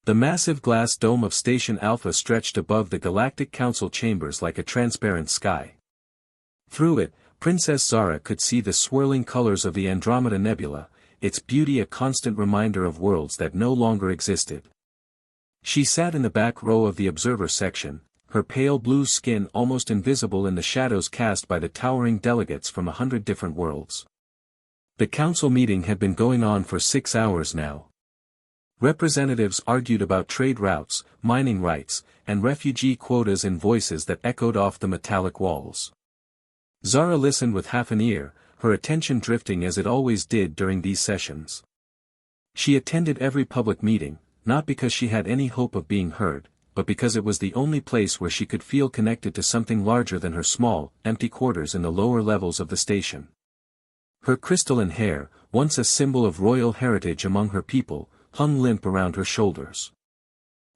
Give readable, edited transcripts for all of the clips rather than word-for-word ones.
The massive glass dome of Station Alpha stretched above the Galactic Council chambers like a transparent sky. Through it, Princess Zara could see the swirling colors of the Andromeda Nebula, its beauty a constant reminder of worlds that no longer existed. She sat in the back row of the observer section, her pale blue skin almost invisible in the shadows cast by the towering delegates from 100 different worlds. The council meeting had been going on for 6 hours now. Representatives argued about trade routes, mining rights, and refugee quotas in voices that echoed off the metallic walls. Zara listened with half an ear, her attention drifting as it always did during these sessions. She attended every public meeting, not because she had any hope of being heard, but because it was the only place where she could feel connected to something larger than her small, empty quarters in the lower levels of the station. Her crystalline hair, once a symbol of royal heritage among her people, hung limp around her shoulders.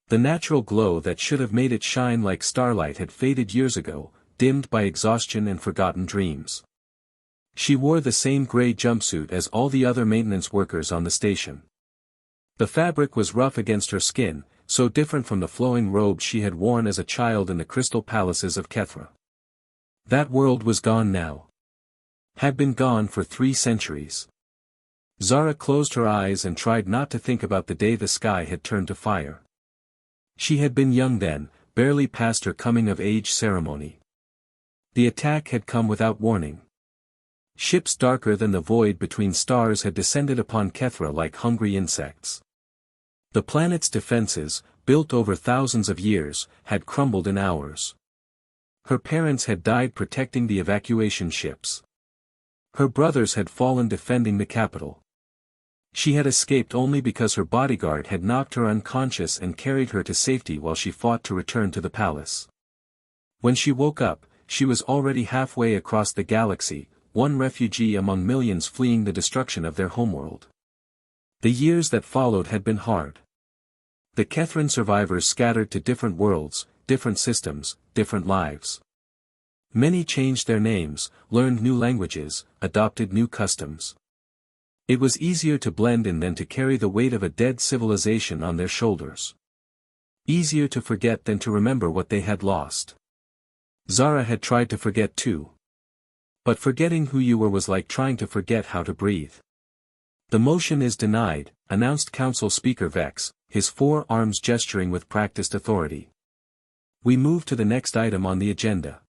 The natural glow that should have made it shine like starlight had faded years ago, dimmed by exhaustion and forgotten dreams. She wore the same gray jumpsuit as all the other maintenance workers on the station. The fabric was rough against her skin, so different from the flowing robe she had worn as a child in the crystal palaces of Kethra. That world was gone now. Had been gone for 3 centuries. Zara closed her eyes and tried not to think about the day the sky had turned to fire. She had been young then, barely past her coming-of-age ceremony. The attack had come without warning. Ships darker than the void between stars had descended upon Kethra like hungry insects. The planet's defenses, built over thousands of years, had crumbled in hours. Her parents had died protecting the evacuation ships. Her brothers had fallen defending the capital. She had escaped only because her bodyguard had knocked her unconscious and carried her to safety while she fought to return to the palace. When she woke up, she was already halfway across the galaxy, one refugee among millions fleeing the destruction of their homeworld. The years that followed had been hard. The Kethran survivors scattered to different worlds, different systems, different lives. Many changed their names, learned new languages, adopted new customs. It was easier to blend in than to carry the weight of a dead civilization on their shoulders. Easier to forget than to remember what they had lost. Zara had tried to forget too. But forgetting who you were was like trying to forget how to breathe. The motion is denied, announced Council Speaker Vex, his 4 arms gesturing with practiced authority. We move to the next item on the agenda.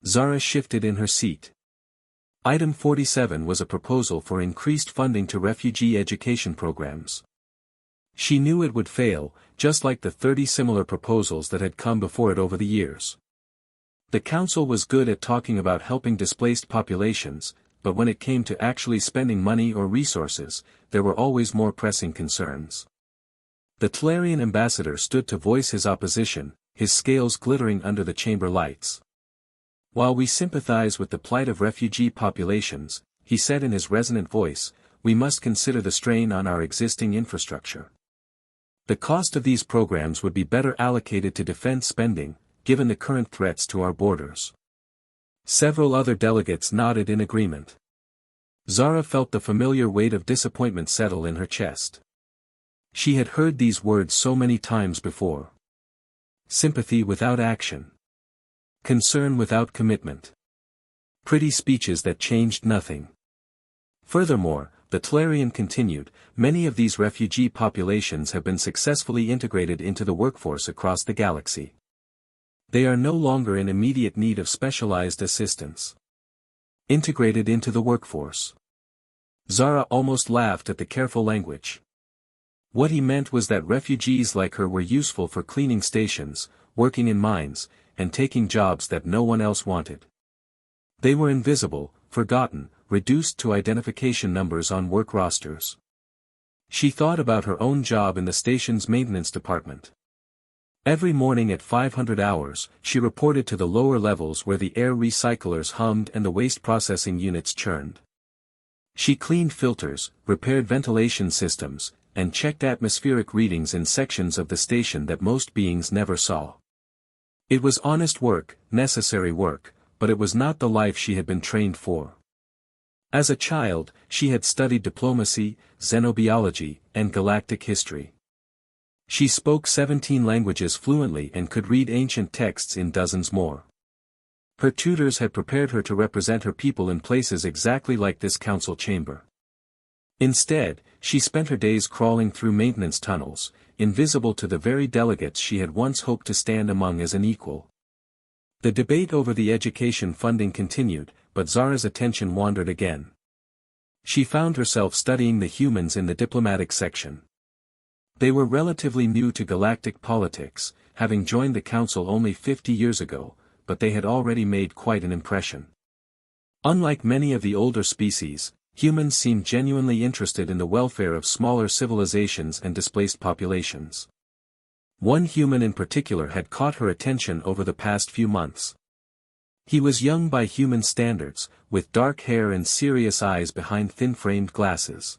Zara shifted in her seat. Item 47 was a proposal for increased funding to refugee education programs. She knew it would fail, just like the 30 similar proposals that had come before it over the years. The council was good at talking about helping displaced populations, but when it came to actually spending money or resources, there were always more pressing concerns. The Tellarian ambassador stood to voice his opposition, his scales glittering under the chamber lights. While we sympathize with the plight of refugee populations, he said in his resonant voice, we must consider the strain on our existing infrastructure. The cost of these programs would be better allocated to defense spending, given the current threats to our borders. Several other delegates nodded in agreement. Zara felt the familiar weight of disappointment settle in her chest. She had heard these words so many times before. Sympathy without action. Concern without commitment. Pretty speeches that changed nothing. Furthermore, the Tellarian continued, many of these refugee populations have been successfully integrated into the workforce across the galaxy. They are no longer in immediate need of specialized assistance. Integrated into the workforce. Zara almost laughed at the careful language. What he meant was that refugees like her were useful for cleaning stations, working in mines, and taking jobs that no one else wanted. They were invisible, forgotten, reduced to identification numbers on work rosters. She thought about her own job in the station's maintenance department. Every morning at 500 hours, she reported to the lower levels where the air recyclers hummed and the waste processing units churned. She cleaned filters, repaired ventilation systems, and checked atmospheric readings in sections of the station that most beings never saw. It was honest work, necessary work, but it was not the life she had been trained for. As a child, she had studied diplomacy, xenobiology, and galactic history. She spoke 17 languages fluently and could read ancient texts in dozens more. Her tutors had prepared her to represent her people in places exactly like this council chamber. Instead, she spent her days crawling through maintenance tunnels, invisible to the very delegates she had once hoped to stand among as an equal. The debate over the education funding continued, but Zara's attention wandered again. She found herself studying the humans in the diplomatic section. They were relatively new to galactic politics, having joined the council only 50 years ago, but they had already made quite an impression. Unlike many of the older species, humans seemed genuinely interested in the welfare of smaller civilizations and displaced populations. One human in particular had caught her attention over the past few months. He was young by human standards, with dark hair and serious eyes behind thin-framed glasses.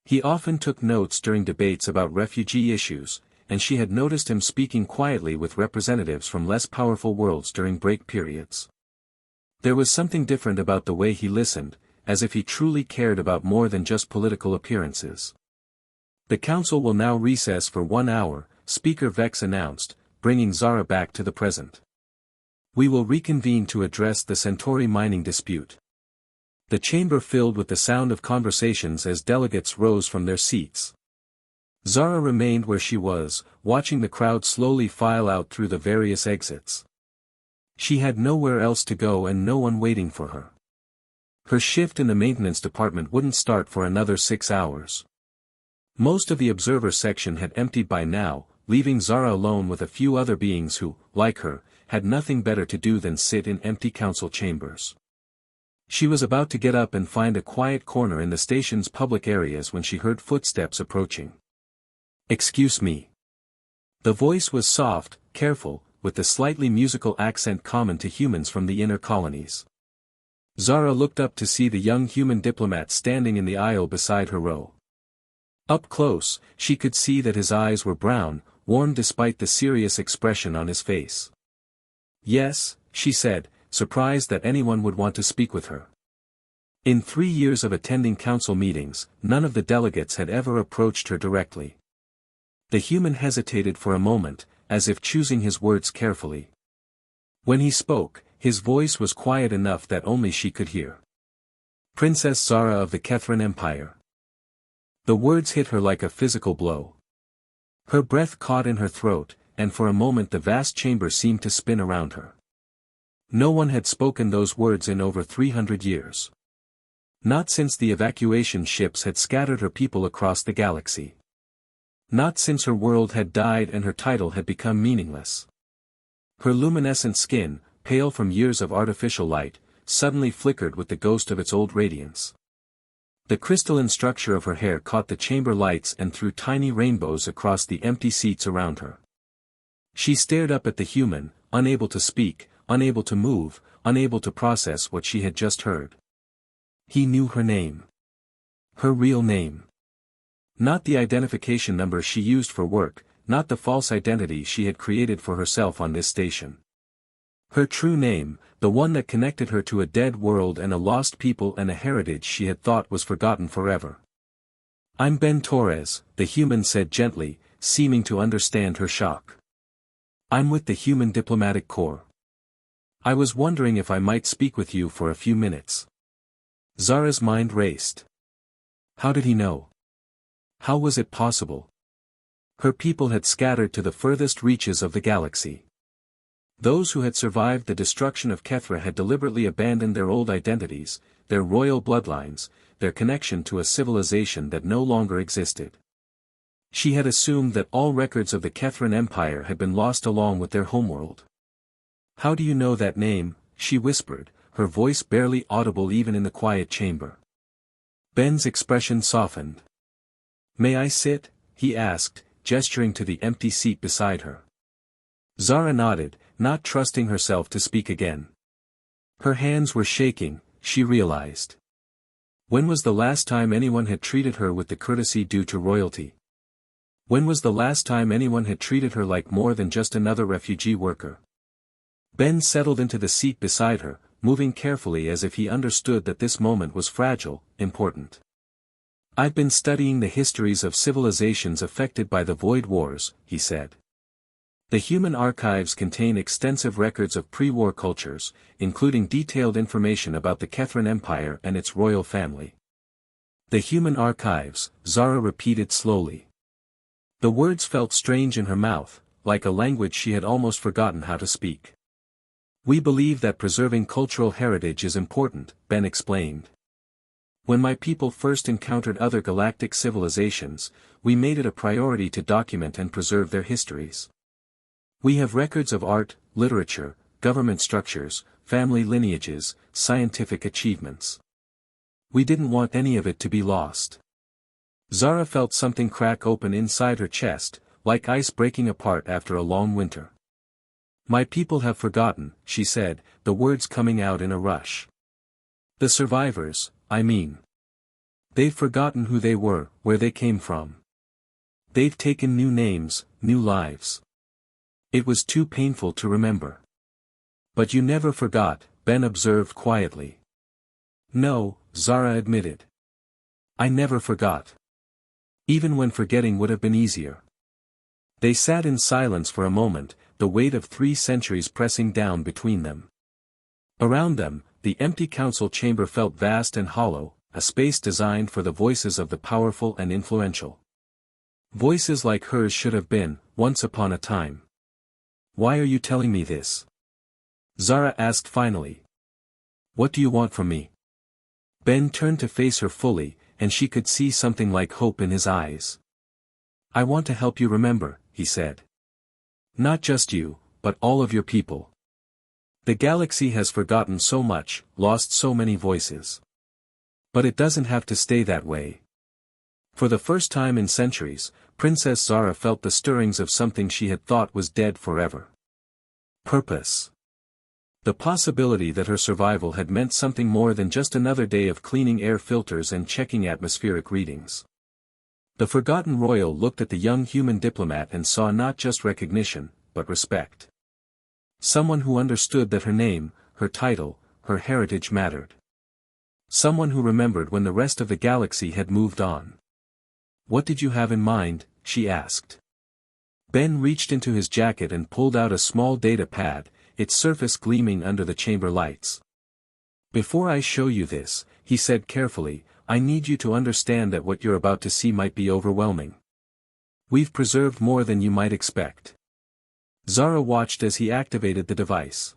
He often took notes during debates about refugee issues, and she had noticed him speaking quietly with representatives from less powerful worlds during break periods. There was something different about the way he listened, as if he truly cared about more than just political appearances. The council will now recess for 1 hour, Speaker Vex announced, bringing Zara back to the present. We will reconvene to address the Centauri mining dispute. The chamber filled with the sound of conversations as delegates rose from their seats. Zara remained where she was, watching the crowd slowly file out through the various exits. She had nowhere else to go and no one waiting for her. Her shift in the maintenance department wouldn't start for another 6 hours. Most of the observer section had emptied by now, leaving Zara alone with a few other beings who, like her, had nothing better to do than sit in empty council chambers. She was about to get up and find a quiet corner in the station's public areas when she heard footsteps approaching. "Excuse me." The voice was soft, careful, with the slightly musical accent common to humans from the inner colonies. Zara looked up to see the young human diplomat standing in the aisle beside her row. Up close, she could see that his eyes were brown, warm despite the serious expression on his face. "Yes," she said, surprised that anyone would want to speak with her. In 3 years of attending council meetings, none of the delegates had ever approached her directly. The human hesitated for a moment, as if choosing his words carefully. When he spoke, his voice was quiet enough that only she could hear. "Princess Zara of the Kethran Empire." The words hit her like a physical blow. Her breath caught in her throat, and for a moment the vast chamber seemed to spin around her. No one had spoken those words in over 300 years. Not since the evacuation ships had scattered her people across the galaxy. Not since her world had died and her title had become meaningless. Her luminescent skin, pale from years of artificial light, suddenly flickered with the ghost of its old radiance. The crystalline structure of her hair caught the chamber lights and threw tiny rainbows across the empty seats around her. She stared up at the human, unable to speak, unable to move, unable to process what she had just heard. He knew her name. Her real name. Not the identification number she used for work, not the false identity she had created for herself on this station. Her true name, the one that connected her to a dead world and a lost people and a heritage she had thought was forgotten forever. "I'm Ben Torres," the human said gently, seeming to understand her shock. "I'm with the Human Diplomatic Corps. I was wondering if I might speak with you for a few minutes." Zara's mind raced. How did he know? How was it possible? Her people had scattered to the furthest reaches of the galaxy. Those who had survived the destruction of Kethra had deliberately abandoned their old identities, their royal bloodlines, their connection to a civilization that no longer existed. She had assumed that all records of the Kethran Empire had been lost along with their homeworld. "How do you know that name?" she whispered, her voice barely audible even in the quiet chamber. Ben's expression softened. "May I sit?" he asked, gesturing to the empty seat beside her. Zara nodded, not trusting herself to speak again. Her hands were shaking, she realized. When was the last time anyone had treated her with the courtesy due to royalty? When was the last time anyone had treated her like more than just another refugee worker? Ben settled into the seat beside her, moving carefully as if he understood that this moment was fragile, important. I've been studying the histories of civilizations affected by the Void Wars, he said. The human archives contain extensive records of pre-war cultures, including detailed information about the Kethran Empire and its royal family. The human archives, Zara repeated slowly. The words felt strange in her mouth, like a language she had almost forgotten how to speak. We believe that preserving cultural heritage is important, Ben explained. When my people first encountered other galactic civilizations, we made it a priority to document and preserve their histories. We have records of art, literature, government structures, family lineages, scientific achievements. We didn't want any of it to be lost. Zara felt something crack open inside her chest, like ice breaking apart after a long winter. My people have forgotten, she said, the words coming out in a rush. The survivors, I mean. They've forgotten who they were, where they came from. They've taken new names, new lives. It was too painful to remember. But you never forgot, Ben observed quietly. No, Zara admitted. I never forgot. Even when forgetting would have been easier. They sat in silence for a moment, the weight of 3 centuries pressing down between them. Around them, the empty council chamber felt vast and hollow, a space designed for the voices of the powerful and influential. Voices like hers should have been, once upon a time. Why are you telling me this? Zara asked finally. What do you want from me? Ben turned to face her fully, and she could see something like hope in his eyes. I want to help you remember, he said. Not just you, but all of your people. The galaxy has forgotten so much, lost so many voices. But it doesn't have to stay that way. For the first time in centuries, Princess Zara felt the stirrings of something she had thought was dead forever. Purpose. The possibility that her survival had meant something more than just another day of cleaning air filters and checking atmospheric readings. The forgotten royal looked at the young human diplomat and saw not just recognition, but respect. Someone who understood that her name, her title, her heritage mattered. Someone who remembered when the rest of the galaxy had moved on. What did you have in mind? She asked. Ben reached into his jacket and pulled out a small data pad, its surface gleaming under the chamber lights. Before I show you this, he said carefully, I need you to understand that what you're about to see might be overwhelming. We've preserved more than you might expect. Zara watched as he activated the device.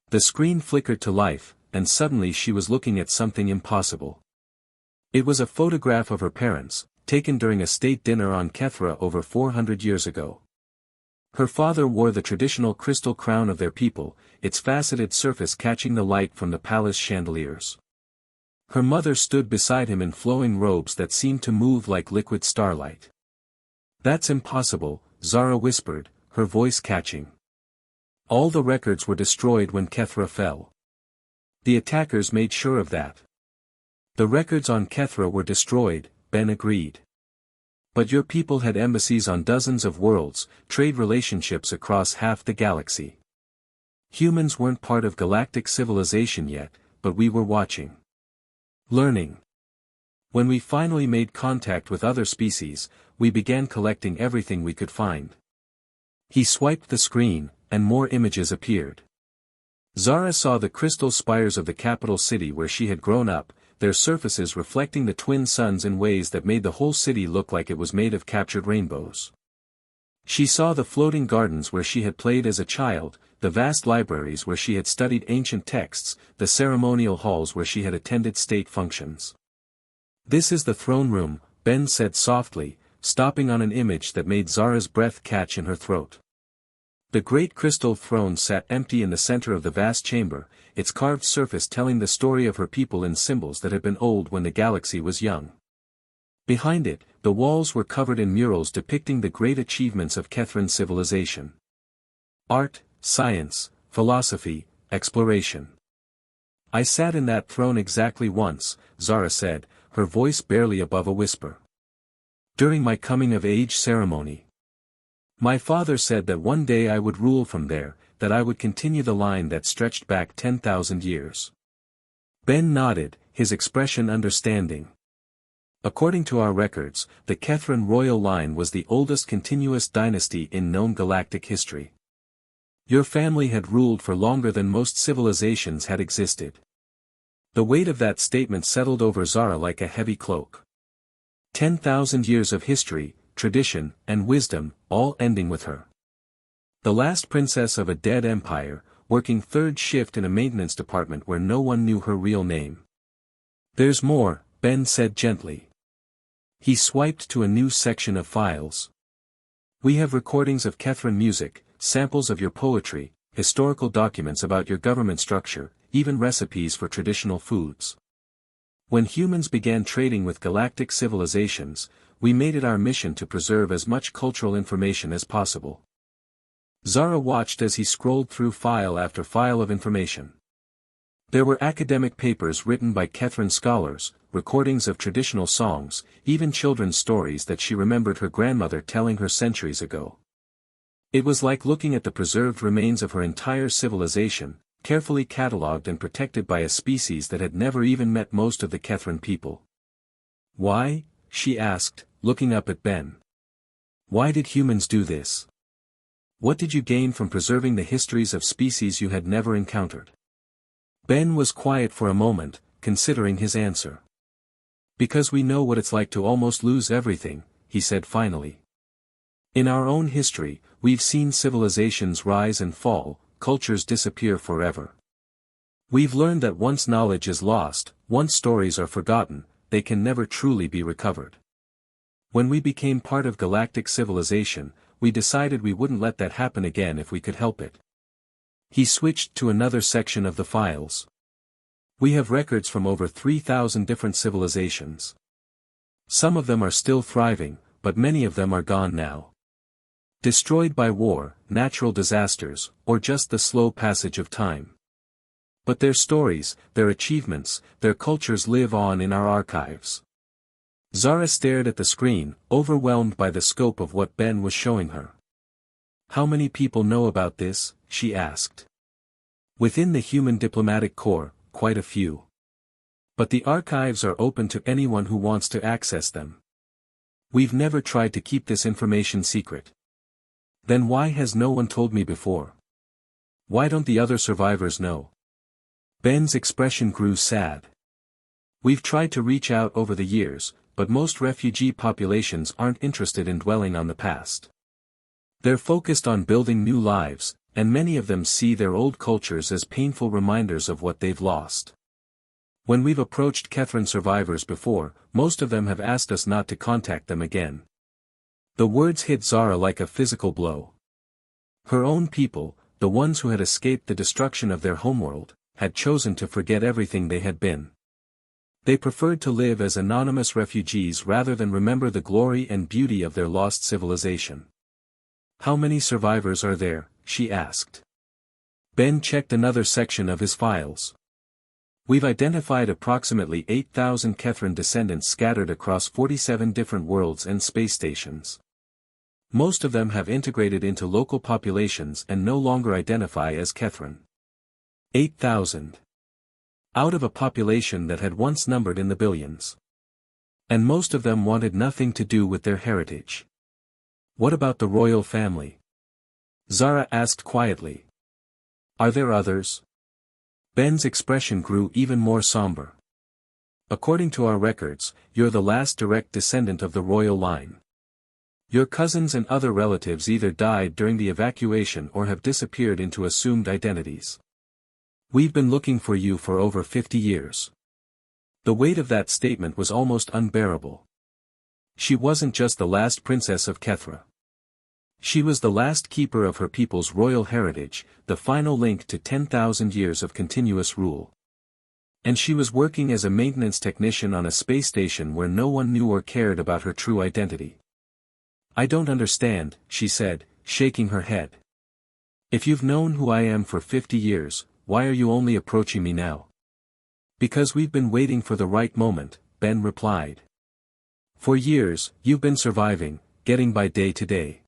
The screen flickered to life, and suddenly she was looking at something impossible. It was a photograph of her parents, taken during a state dinner on Kethra over 400 years ago. Her father wore the traditional crystal crown of their people, its faceted surface catching the light from the palace chandeliers. Her mother stood beside him in flowing robes that seemed to move like liquid starlight. That's impossible, Zara whispered, her voice catching. All the records were destroyed when Kethra fell. The attackers made sure of that. The records on Kethra were destroyed, Ben agreed. But your people had embassies on dozens of worlds, trade relationships across half the galaxy. Humans weren't part of galactic civilization yet, but we were watching. Learning. When we finally made contact with other species, we began collecting everything we could find. He swiped the screen, and more images appeared. Zara saw the crystal spires of the capital city where she had grown up, their surfaces reflecting the twin suns in ways that made the whole city look like it was made of captured rainbows. She saw the floating gardens where she had played as a child, the vast libraries where she had studied ancient texts, the ceremonial halls where she had attended state functions. This is the throne room, Ben said softly, stopping on an image that made Zara's breath catch in her throat. The great crystal throne sat empty in the center of the vast chamber, its carved surface telling the story of her people in symbols that had been old when the galaxy was young. Behind it, the walls were covered in murals depicting the great achievements of Kethran civilization. Art, science, philosophy, exploration. I sat in that throne exactly once, Zara said, her voice barely above a whisper. During my coming-of-age ceremony. My father said that one day I would rule from there, that I would continue the line that stretched back 10,000 years. Ben nodded, his expression understanding. According to our records, the Kethran royal line was the oldest continuous dynasty in known galactic history. Your family had ruled for longer than most civilizations had existed. The weight of that statement settled over Zara like a heavy cloak. 10,000 years of history, tradition, and wisdom, all ending with her. The last princess of a dead empire, working third shift in a maintenance department where no one knew her real name. There's more, Ben said gently. He swiped to a new section of files. We have recordings of Kethran music, samples of your poetry, historical documents about your government structure, even recipes for traditional foods. When humans began trading with galactic civilizations, we made it our mission to preserve as much cultural information as possible. Zara watched as he scrolled through file after file of information. There were academic papers written by Kethran scholars, recordings of traditional songs, even children's stories that she remembered her grandmother telling her centuries ago. It was like looking at the preserved remains of her entire civilization, carefully catalogued and protected by a species that had never even met most of the Kethran people. Why? She asked, looking up at Ben. Why did humans do this? What did you gain from preserving the histories of species you had never encountered? Ben was quiet for a moment, considering his answer. Because we know what it's like to almost lose everything, he said finally. In our own history, we've seen civilizations rise and fall, cultures disappear forever. We've learned that once knowledge is lost, once stories are forgotten, they can never truly be recovered. When we became part of galactic civilization, we decided we wouldn't let that happen again if we could help it. He switched to another section of the files. We have records from over 3,000 different civilizations. Some of them are still thriving, but many of them are gone now. Destroyed by war, natural disasters, or just the slow passage of time. But their stories, their achievements, their cultures live on in our archives. Zara stared at the screen, overwhelmed by the scope of what Ben was showing her. How many people know about this? She asked. Within the human diplomatic corps, quite a few. But the archives are open to anyone who wants to access them. We've never tried to keep this information secret. Then why has no one told me before? Why don't the other survivors know? Ben's expression grew sad. We've tried to reach out over the years, but most refugee populations aren't interested in dwelling on the past. They're focused on building new lives, and many of them see their old cultures as painful reminders of what they've lost. When we've approached Kethran survivors before, most of them have asked us not to contact them again. The words hit Zara like a physical blow. Her own people, the ones who had escaped the destruction of their homeworld, had chosen to forget everything they had been. They preferred to live as anonymous refugees rather than remember the glory and beauty of their lost civilization. How many survivors are there? She asked. Ben checked another section of his files. We've identified approximately 8,000 Kethran descendants scattered across 47 different worlds and space stations. Most of them have integrated into local populations and no longer identify as Kethran. 8,000. Out of a population that had once numbered in the billions. And most of them wanted nothing to do with their heritage. What about the royal family? Zara asked quietly. Are there others? Ben's expression grew even more somber. According to our records, you're the last direct descendant of the royal line. Your cousins and other relatives either died during the evacuation or have disappeared into assumed identities. We've been looking for you for over 50 years. The weight of that statement was almost unbearable. She wasn't just the last princess of Kethra. She was the last keeper of her people's royal heritage, the final link to 10,000 years of continuous rule. And she was working as a maintenance technician on a space station where no one knew or cared about her true identity. I don't understand, she said, shaking her head. If you've known who I am for 50 years, why are you only approaching me now? Because we've been waiting for the right moment, Ben replied. For years, you've been surviving, getting by day to day.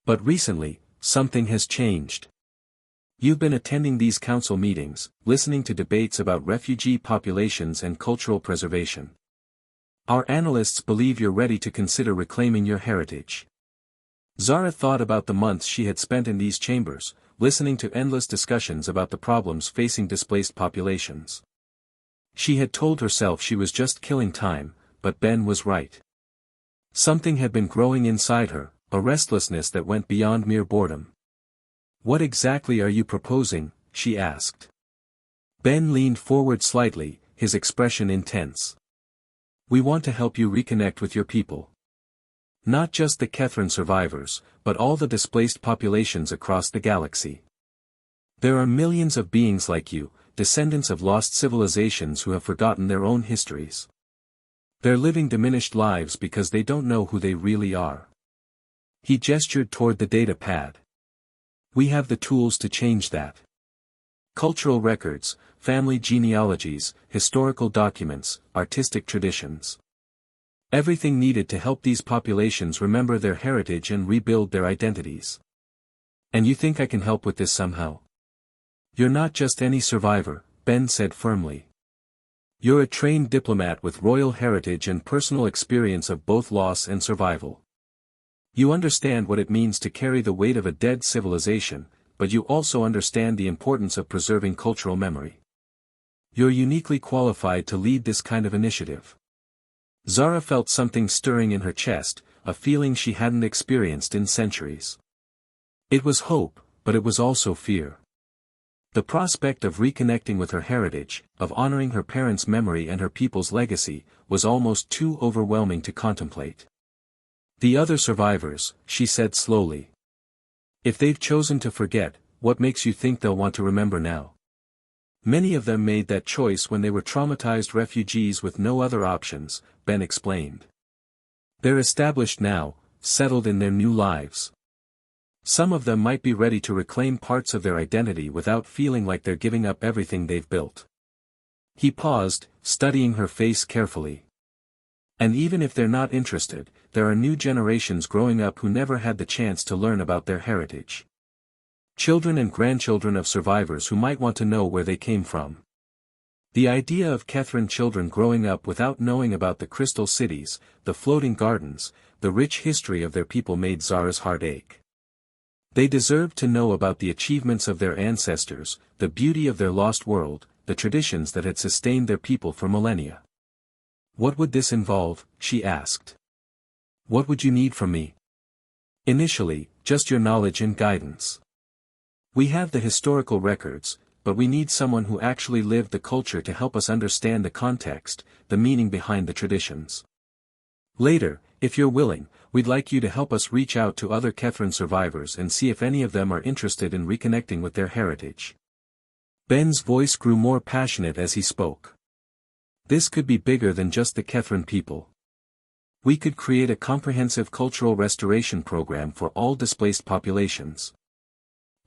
But recently, something has changed. You've been attending these council meetings, listening to debates about refugee populations and cultural preservation. Our analysts believe you're ready to consider reclaiming your heritage. Zara thought about the months she had spent in these chambers, listening to endless discussions about the problems facing displaced populations. She had told herself she was just killing time, but Ben was right. Something had been growing inside her, a restlessness that went beyond mere boredom. "What exactly are you proposing?" she asked. Ben leaned forward slightly, his expression intense. "We want to help you reconnect with your people. Not just the Kethran survivors, but all the displaced populations across the galaxy. There are millions of beings like you, descendants of lost civilizations who have forgotten their own histories. They're living diminished lives because they don't know who they really are." He gestured toward the data pad. "We have the tools to change that. Cultural records, family genealogies, historical documents, artistic traditions. Everything needed to help these populations remember their heritage and rebuild their identities. And you think I can help with this somehow? You're not just any survivor," Ben said firmly. "You're a trained diplomat with royal heritage and personal experience of both loss and survival. You understand what it means to carry the weight of a dead civilization, but you also understand the importance of preserving cultural memory. You're uniquely qualified to lead this kind of initiative." Zara felt something stirring in her chest, a feeling she hadn't experienced in centuries. It was hope, but it was also fear. The prospect of reconnecting with her heritage, of honoring her parents' memory and her people's legacy, was almost too overwhelming to contemplate. "The other survivors," she said slowly. "If they've chosen to forget, what makes you think they'll want to remember now? Many of them made that choice when they were traumatized refugees with no other options," Ben explained. "They're established now, settled in their new lives. Some of them might be ready to reclaim parts of their identity without feeling like they're giving up everything they've built." He paused, studying her face carefully. "And even if they're not interested, there are new generations growing up who never had the chance to learn about their heritage. Children and grandchildren of survivors who might want to know where they came from." The idea of Kethran children growing up without knowing about the crystal cities, the floating gardens, the rich history of their people made Zara's heart ache. They deserved to know about the achievements of their ancestors, the beauty of their lost world, the traditions that had sustained their people for millennia. "What would this involve?" she asked. "What would you need from me?" "Initially, just your knowledge and guidance. We have the historical records, but we need someone who actually lived the culture to help us understand the context, the meaning behind the traditions. Later, if you're willing, we'd like you to help us reach out to other Kethran survivors and see if any of them are interested in reconnecting with their heritage." Ben's voice grew more passionate as he spoke. "This could be bigger than just the Kethran people. We could create a comprehensive cultural restoration program for all displaced populations.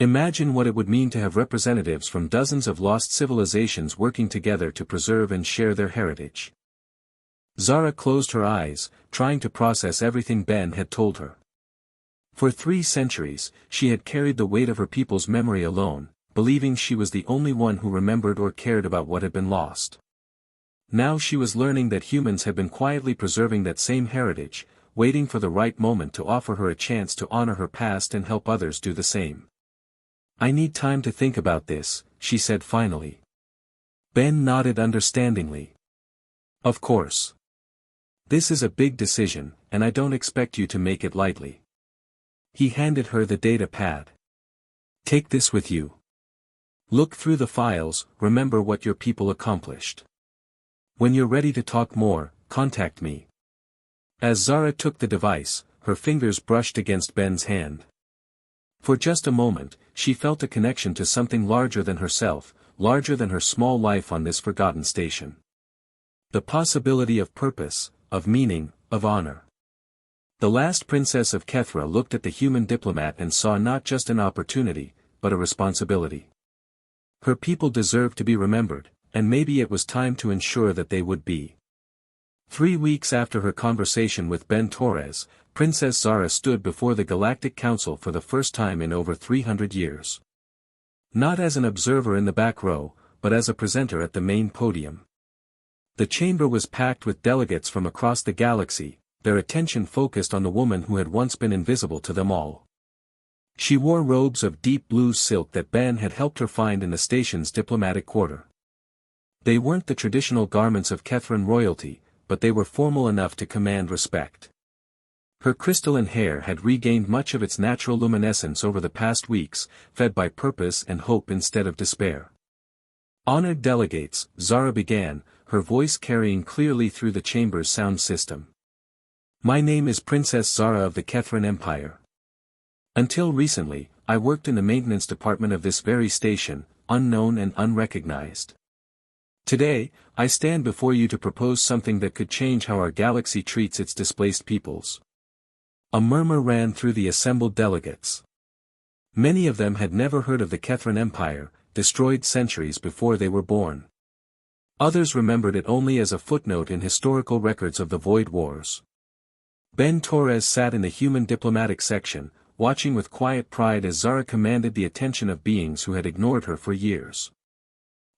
Imagine what it would mean to have representatives from dozens of lost civilizations working together to preserve and share their heritage." Zara closed her eyes, trying to process everything Ben had told her. For 3 centuries, she had carried the weight of her people's memory alone, believing she was the only one who remembered or cared about what had been lost. Now she was learning that humans had been quietly preserving that same heritage, waiting for the right moment to offer her a chance to honor her past and help others do the same. "I need time to think about this," she said finally. Ben nodded understandingly. "Of course. This is a big decision, and I don't expect you to make it lightly." He handed her the data pad. "Take this with you. Look through the files, remember what your people accomplished. When you're ready to talk more, contact me." As Zara took the device, her fingers brushed against Ben's hand. For just a moment, she felt a connection to something larger than herself, larger than her small life on this forgotten station. The possibility of purpose, of meaning, of honor. The last princess of Kethra looked at the human diplomat and saw not just an opportunity, but a responsibility. Her people deserved to be remembered, and maybe it was time to ensure that they would be. 3 weeks after her conversation with Ben Torres, Princess Zara stood before the Galactic Council for the first time in over 300 years. Not as an observer in the back row, but as a presenter at the main podium. The chamber was packed with delegates from across the galaxy, their attention focused on the woman who had once been invisible to them all. She wore robes of deep blue silk that Ben had helped her find in the station's diplomatic quarter. They weren't the traditional garments of Kethran royalty, but they were formal enough to command respect. Her crystalline hair had regained much of its natural luminescence over the past weeks, fed by purpose and hope instead of despair. "Honored delegates," Zara began, her voice carrying clearly through the chamber's sound system. "My name is Princess Zara of the Kethran Empire. Until recently, I worked in the maintenance department of this very station, unknown and unrecognized. Today, I stand before you to propose something that could change how our galaxy treats its displaced peoples." A murmur ran through the assembled delegates. Many of them had never heard of the Kethran Empire, destroyed centuries before they were born. Others remembered it only as a footnote in historical records of the Void Wars. Ben Torres sat in the human diplomatic section, watching with quiet pride as Zara commanded the attention of beings who had ignored her for years.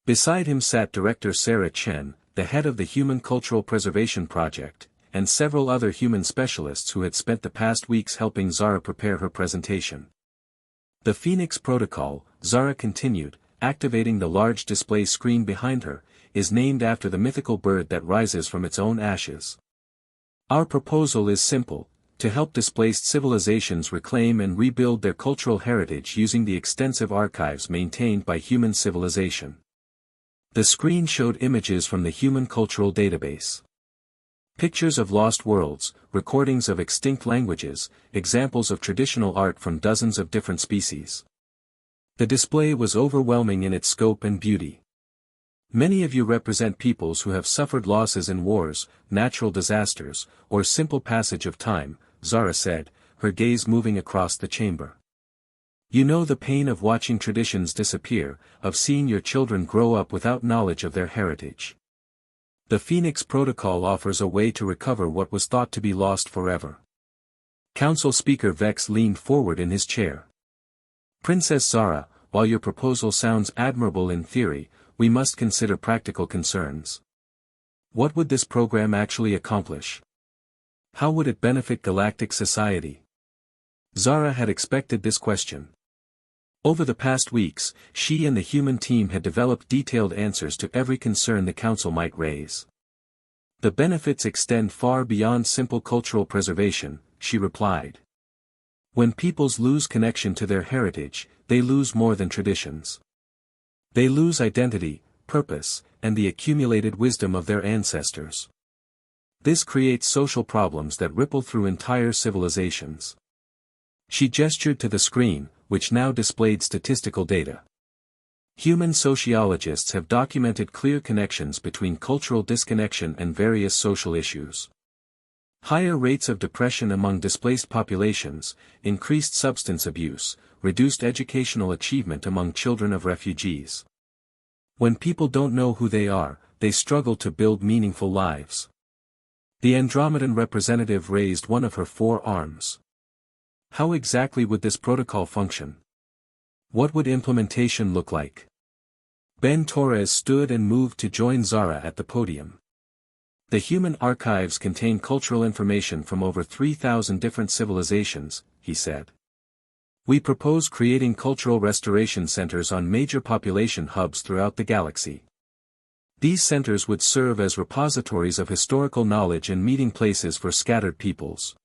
Beside him sat Director Sarah Chen, the head of the Human Cultural Preservation Project, and several other human specialists who had spent the past weeks helping Zara prepare her presentation. "The Phoenix Protocol," Zara continued, activating the large display screen behind her, "is named after the mythical bird that rises from its own ashes. Our proposal is simple: to help displaced civilizations reclaim and rebuild their cultural heritage using the extensive archives maintained by human civilization." The screen showed images from the Human Cultural Database. Pictures of lost worlds, recordings of extinct languages, examples of traditional art from dozens of different species. The display was overwhelming in its scope and beauty. "Many of you represent peoples who have suffered losses in wars, natural disasters, or simple passage of time," Zara said, her gaze moving across the chamber. "You know the pain of watching traditions disappear, of seeing your children grow up without knowledge of their heritage. The Phoenix Protocol offers a way to recover what was thought to be lost forever." Council Speaker Vex leaned forward in his chair. "Princess Zara, while your proposal sounds admirable in theory, we must consider practical concerns. What would this program actually accomplish? How would it benefit galactic society?" Zara had expected this question. Over the past weeks, she and the human team had developed detailed answers to every concern the council might raise. "The benefits extend far beyond simple cultural preservation," she replied. "When peoples lose connection to their heritage, they lose more than traditions. They lose identity, purpose, and the accumulated wisdom of their ancestors. This creates social problems that ripple through entire civilizations." She gestured to the screen, which now displayed statistical data. Human sociologists have documented clear connections between cultural disconnection and various social issues. Higher rates of depression among displaced populations, increased substance abuse, reduced educational achievement among children of refugees. When people don't know who they are, they struggle to build meaningful lives. The Andromedan representative raised one of her 4 arms. "How exactly would this protocol function? What would implementation look like?" Ben Torres stood and moved to join Zara at the podium. "The human archives contain cultural information from over 3,000 different civilizations," he said. "We propose creating cultural restoration centers on major population hubs throughout the galaxy. These centers would serve as repositories of historical knowledge and meeting places for scattered peoples.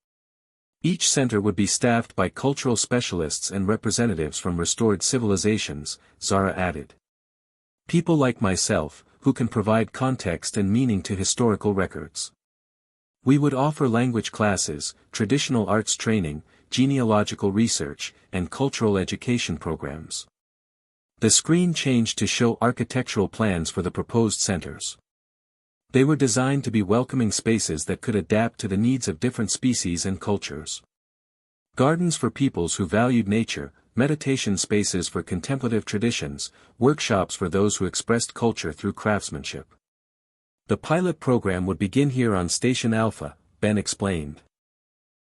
Each center would be staffed by cultural specialists and representatives from restored civilizations," Zara added. "People like myself, who can provide context and meaning to historical records. We would offer language classes, traditional arts training, genealogical research, and cultural education programs." The screen changed to show architectural plans for the proposed centers. They were designed to be welcoming spaces that could adapt to the needs of different species and cultures. Gardens for peoples who valued nature, meditation spaces for contemplative traditions, workshops for those who expressed culture through craftsmanship. "The pilot program would begin here on Station Alpha," Ben explained.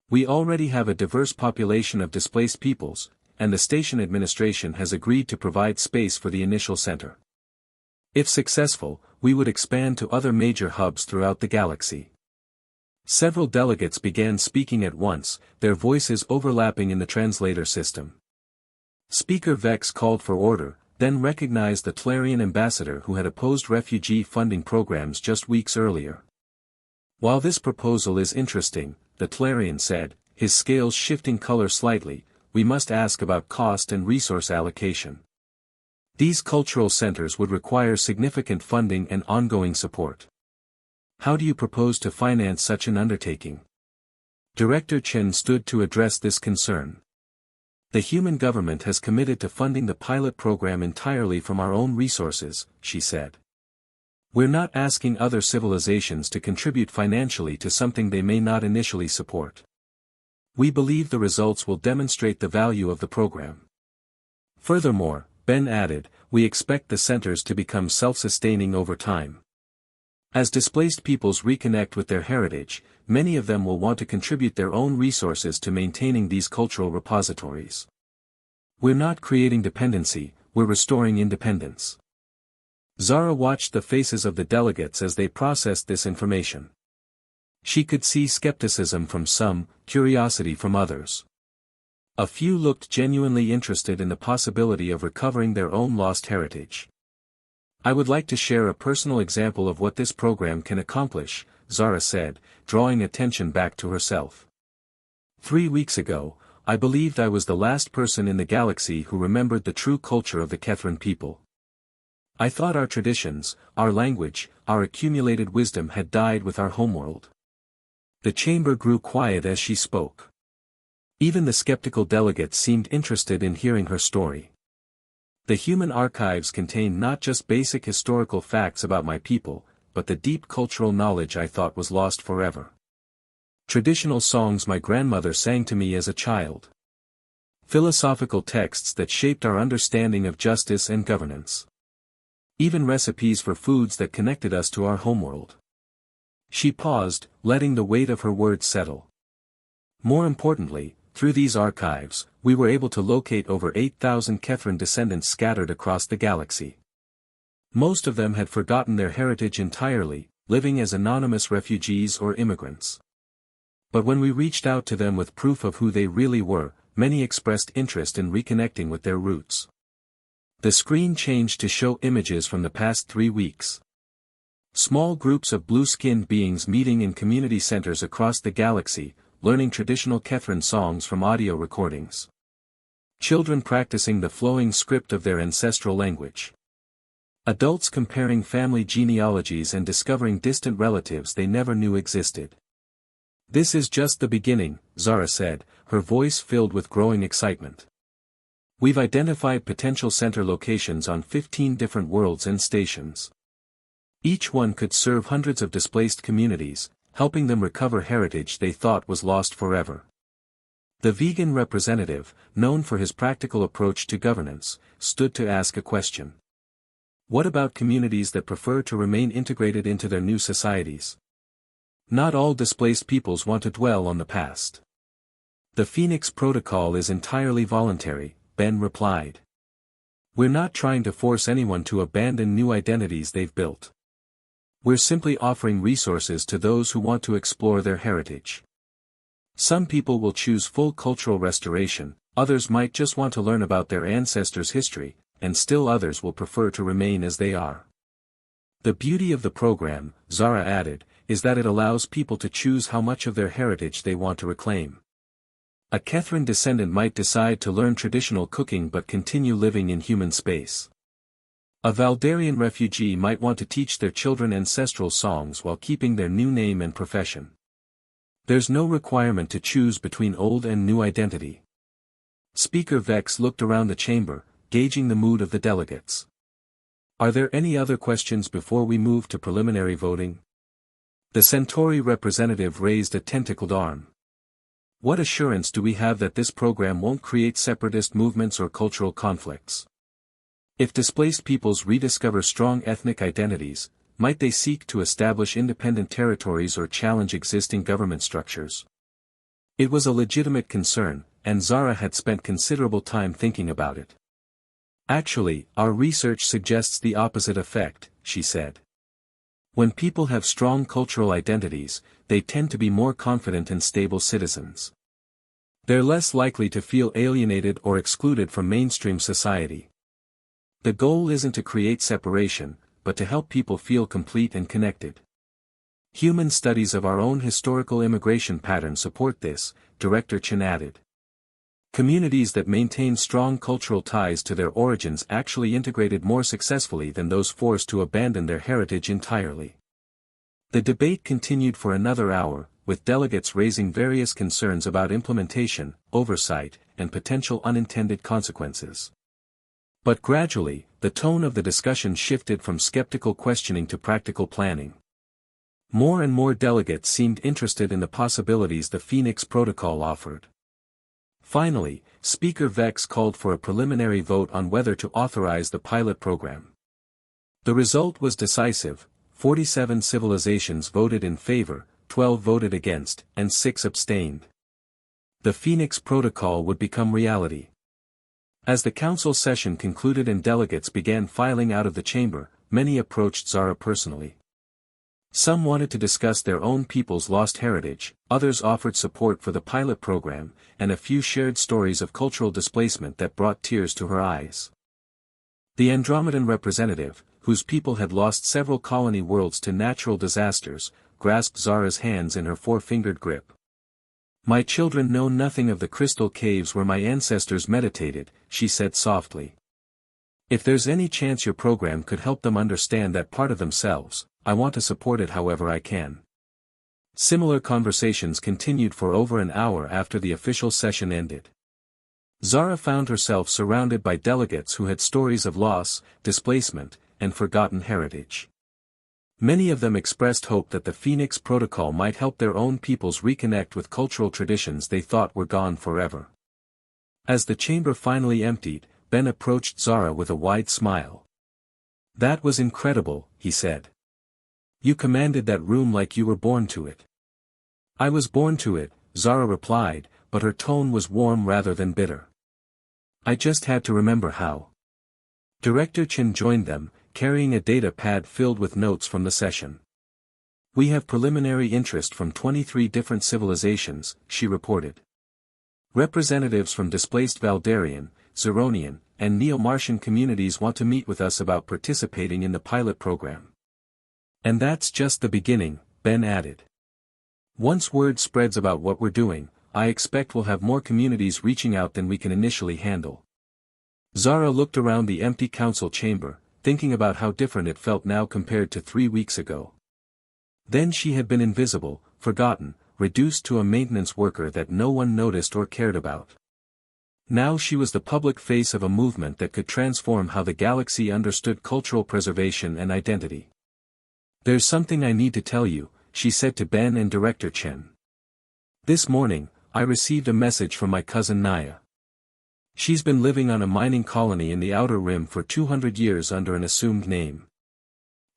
"We already have a diverse population of displaced peoples, and the station administration has agreed to provide space for the initial center. If successful, we would expand to other major hubs throughout the galaxy. Several delegates began speaking at once, their voices overlapping in the translator system. Speaker Vex called for order, then recognized the Tlarian ambassador who had opposed refugee funding programs just weeks earlier. While this proposal is interesting, the Tlarian said, his scales shifting color slightly, we must ask about cost and resource allocation. These cultural centers would require significant funding and ongoing support. How do you propose to finance such an undertaking? Director Chen stood to address this concern. The human government has committed to funding the pilot program entirely from our own resources, she said. We're not asking other civilizations to contribute financially to something they may not initially support. We believe the results will demonstrate the value of the program. Furthermore, Ben added, we expect the centers to become self-sustaining over time. As displaced peoples reconnect with their heritage, many of them will want to contribute their own resources to maintaining these cultural repositories. We're not creating dependency, we're restoring independence. Zara watched the faces of the delegates as they processed this information. She could see skepticism from some, curiosity from others. A few looked genuinely interested in the possibility of recovering their own lost heritage. I would like to share a personal example of what this program can accomplish, Zara said, drawing attention back to herself. 3 weeks ago, I believed I was the last person in the galaxy who remembered the true culture of the Kethran people. I thought our traditions, our language, our accumulated wisdom had died with our homeworld. The chamber grew quiet as she spoke. Even the skeptical delegates seemed interested in hearing her story. The human archives contain not just basic historical facts about my people, but the deep cultural knowledge I thought was lost forever. Traditional songs my grandmother sang to me as a child. Philosophical texts that shaped our understanding of justice and governance. Even recipes for foods that connected us to our homeworld. She paused, letting the weight of her words settle. More importantly, through these archives, we were able to locate over 8,000 Kethran descendants scattered across the galaxy. Most of them had forgotten their heritage entirely, living as anonymous refugees or immigrants. But when we reached out to them with proof of who they really were, many expressed interest in reconnecting with their roots. The screen changed to show images from the past 3 weeks. Small groups of blue-skinned beings meeting in community centers across the galaxy, learning traditional Kethran songs from audio recordings. Children practicing the flowing script of their ancestral language. Adults comparing family genealogies and discovering distant relatives they never knew existed. This is just the beginning, Zara said, her voice filled with growing excitement. We've identified potential center locations on 15 different worlds and stations. Each one could serve hundreds of displaced communities, helping them recover heritage they thought was lost forever. The vegan representative, known for his practical approach to governance, stood to ask a question. What about communities that prefer to remain integrated into their new societies? Not all displaced peoples want to dwell on the past. The Phoenix Protocol is entirely voluntary, Ben replied. We're not trying to force anyone to abandon new identities they've built. We're simply offering resources to those who want to explore their heritage. Some people will choose full cultural restoration, others might just want to learn about their ancestors' history, and still others will prefer to remain as they are. The beauty of the program, Zara added, is that it allows people to choose how much of their heritage they want to reclaim. A Kethran descendant might decide to learn traditional cooking but continue living in human space. A Valdarian refugee might want to teach their children ancestral songs while keeping their new name and profession. There's no requirement to choose between old and new identity. Speaker Vex looked around the chamber, gauging the mood of the delegates. Are there any other questions before we move to preliminary voting? The Centauri representative raised a tentacled arm. What assurance do we have that this program won't create separatist movements or cultural conflicts? If displaced peoples rediscover strong ethnic identities, might they seek to establish independent territories or challenge existing government structures? It was a legitimate concern, and Zara had spent considerable time thinking about it. Actually, our research suggests the opposite effect, she said. When people have strong cultural identities, they tend to be more confident and stable citizens. They're less likely to feel alienated or excluded from mainstream society. The goal isn't to create separation, but to help people feel complete and connected. Human studies of our own historical immigration pattern support this, Director Chen added. Communities that maintain strong cultural ties to their origins actually integrated more successfully than those forced to abandon their heritage entirely. The debate continued for another hour, with delegates raising various concerns about implementation, oversight, and potential unintended consequences. But gradually, the tone of the discussion shifted from skeptical questioning to practical planning. More and more delegates seemed interested in the possibilities the Phoenix Protocol offered. Finally, Speaker Vex called for a preliminary vote on whether to authorize the pilot program. The result was decisive: 47 civilizations voted in favor, 12 voted against, and 6 abstained. The Phoenix Protocol would become reality. As the council session concluded and delegates began filing out of the chamber, many approached Zara personally. Some wanted to discuss their own people's lost heritage, others offered support for the pilot program, and a few shared stories of cultural displacement that brought tears to her eyes. The Andromedan representative, whose people had lost several colony worlds to natural disasters, grasped Zara's hands in her four-fingered grip. "My children know nothing of the crystal caves where my ancestors meditated," she said softly. "If there's any chance your program could help them understand that part of themselves, I want to support it however I can." Similar conversations continued for over an hour after the official session ended. Zara found herself surrounded by delegates who had stories of loss, displacement, and forgotten heritage. Many of them expressed hope that the Phoenix Protocol might help their own peoples reconnect with cultural traditions they thought were gone forever. As the chamber finally emptied, Ben approached Zara with a wide smile. "That was incredible," he said. "You commanded that room like you were born to it." "I was born to it," Zara replied, but her tone was warm rather than bitter. "I just had to remember how." Director Chen joined them, carrying a data pad filled with notes from the session. "We have preliminary interest from 23 different civilizations," she reported. "Representatives from displaced Valdarian, Zeronian, and Neo-Martian communities want to meet with us about participating in the pilot program." "And that's just the beginning," Ben added. "Once word spreads about what we're doing, I expect we'll have more communities reaching out than we can initially handle." Zara looked around the empty council chamber, thinking about how different it felt now compared to 3 weeks ago. Then she had been invisible, forgotten, reduced to a maintenance worker that no one noticed or cared about. Now she was the public face of a movement that could transform how the galaxy understood cultural preservation and identity. "There's something I need to tell you," she said to Ben and Director Chen. "This morning, I received a message from my cousin Naya. She's been living on a mining colony in the Outer Rim for 200 years under an assumed name.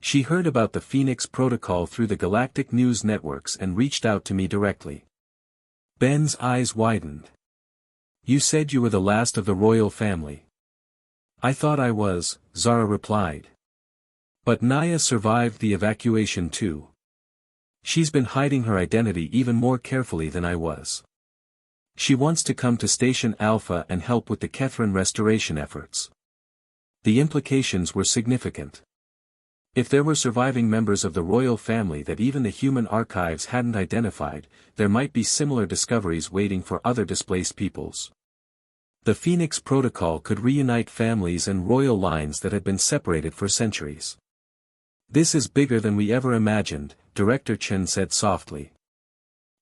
She heard about the Phoenix Protocol through the galactic news networks and reached out to me directly." Ben's eyes widened. "You said you were the last of the royal family." "I thought I was," Zara replied. "But Naya survived the evacuation too. She's been hiding her identity even more carefully than I was. She wants to come to Station Alpha and help with the Kethrin restoration efforts." The implications were significant. If there were surviving members of the royal family that even the human archives hadn't identified, there might be similar discoveries waiting for other displaced peoples. The Phoenix Protocol could reunite families and royal lines that had been separated for centuries. "This is bigger than we ever imagined," Director Chen said softly.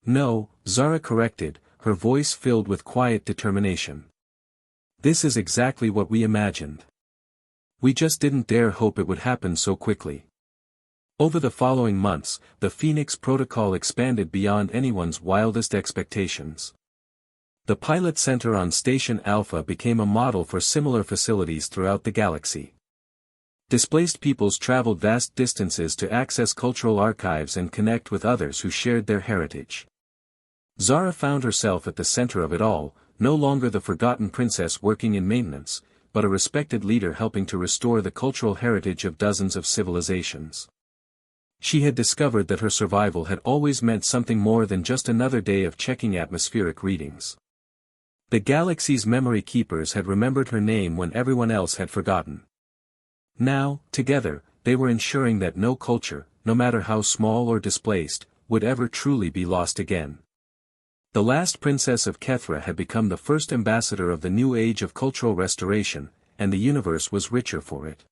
"No," Zara corrected, her voice filled with quiet determination. "This is exactly what we imagined. We just didn't dare hope it would happen so quickly." Over the following months, the Phoenix Protocol expanded beyond anyone's wildest expectations. The pilot center on Station Alpha became a model for similar facilities throughout the galaxy. Displaced peoples traveled vast distances to access cultural archives and connect with others who shared their heritage. Zara found herself at the center of it all, no longer the forgotten princess working in maintenance, but a respected leader helping to restore the cultural heritage of dozens of civilizations. She had discovered that her survival had always meant something more than just another day of checking atmospheric readings. The galaxy's memory keepers had remembered her name when everyone else had forgotten. Now, together, they were ensuring that no culture, no matter how small or displaced, would ever truly be lost again. The last princess of Kethra had become the first ambassador of the new age of cultural restoration, and the universe was richer for it.